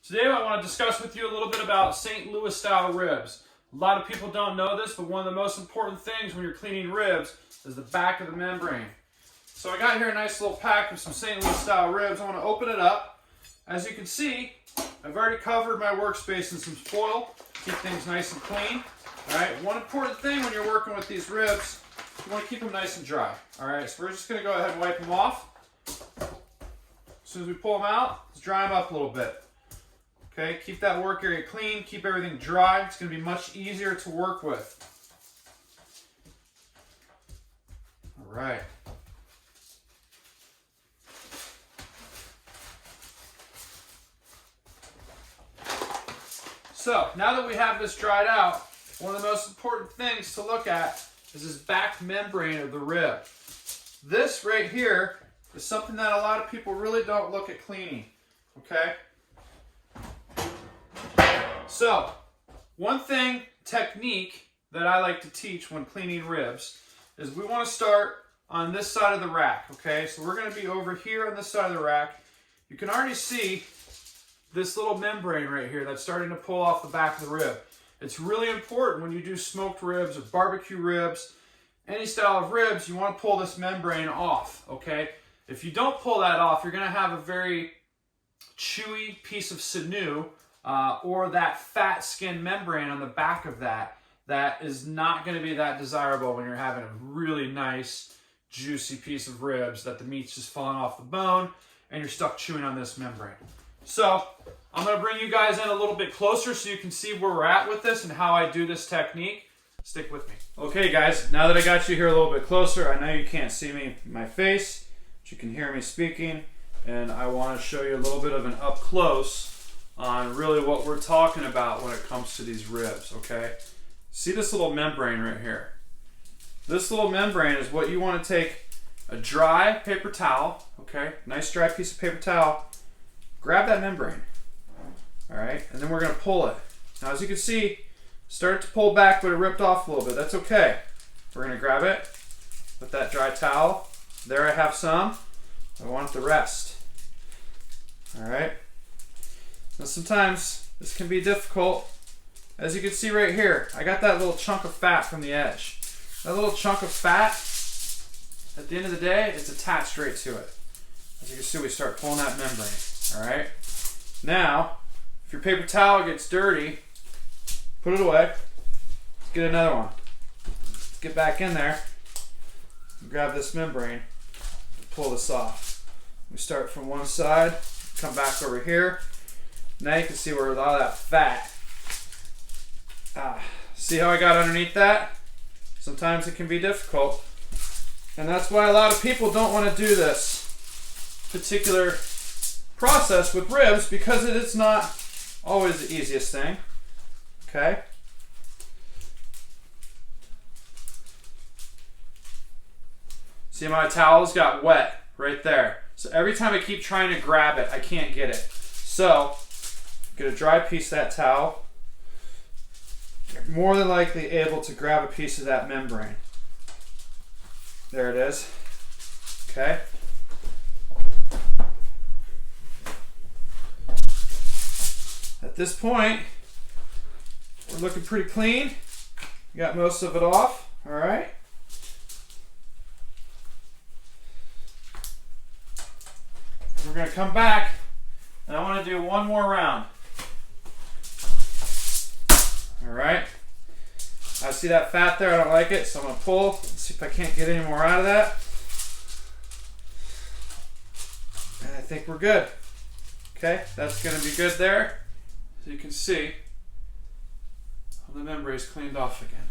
Today I want to discuss with you a little bit about St. Louis style ribs. A lot of people don't know this, but one of the most important things when you're cleaning ribs is the back of the membrane. So I got here a nice little pack of some St. Louis style ribs. I want to open it up. As you can see, I've already covered my workspace in some foil. Keep things nice and clean. Alright, one important thing when you're working with these ribs, you want to keep them nice and dry. Alright, so we're just going to go ahead and wipe them off. As soon as we pull them out, let's dry them up a little bit. Okay, keep that work area clean, keep everything dry. It's going to be much easier to work with. All right. So, now that we have this dried out, one of the most important things to look at is this back membrane of the rib. This right here is something that a lot of people really don't look at cleaning. Okay? So, one technique that I like to teach when cleaning ribs is we want to start on this side of the rack, okay? So we're going to be over here on this side of the rack. You can already see this little membrane right here that's starting to pull off the back of the rib. It's really important when you do smoked ribs or barbecue ribs, any style of ribs, you want to pull this membrane off, okay? If you don't pull that off, you're going to have a very chewy piece of sinew or that fat skin membrane on the back of that is not going to be that desirable when you're having a really nice, juicy piece of ribs that the meat's just falling off the bone and you're stuck chewing on this membrane. So, I'm going to bring you guys in a little bit closer so you can see where we're at with this and how I do this technique. Stick with me. Okay guys, now that I got you here a little bit closer, I know you can't see me, my face, but you can hear me speaking, and I want to show you a little bit of an up close on really what we're talking about when it comes to these ribs, okay? See this little membrane right here? This little membrane is what you want to take a dry paper towel, okay? Nice dry piece of paper towel. Grab that membrane, all right? And then we're going to pull it. Now, as you can see, start to pull back, but it ripped off a little bit. That's okay. We're going to grab it with that dry towel. There I have some. I want the rest, all right? Now sometimes this can be difficult. As you can see right here, I got that little chunk of fat from the edge. That little chunk of fat, at the end of the day, it's attached right to it. As you can see, we start pulling that membrane, all right? Now, if your paper towel gets dirty, put it away. Let's get another one. Let's get back in there and grab this membrane and pull this off. We start from one side, come back over here. Now you can see where a lot of that fat. See how I got underneath that? Sometimes it can be difficult. And that's why a lot of people don't want to do this particular process with ribs, because it is not always the easiest thing. Okay? See, my towels got wet right there. So every time I keep trying to grab it, I can't get it. So, get a dry piece of that towel. You're more than likely able to grab a piece of that membrane. There it is. Okay. At this point, we're looking pretty clean. We got most of it off. All right. We're going to come back, and I want to do one more round. All right. I see that fat there. I don't like it, so I'm going to pull. Let's see if I can't get any more out of that. And I think we're good. Okay, that's going to be good there. So you can see how the membrane is cleaned off again.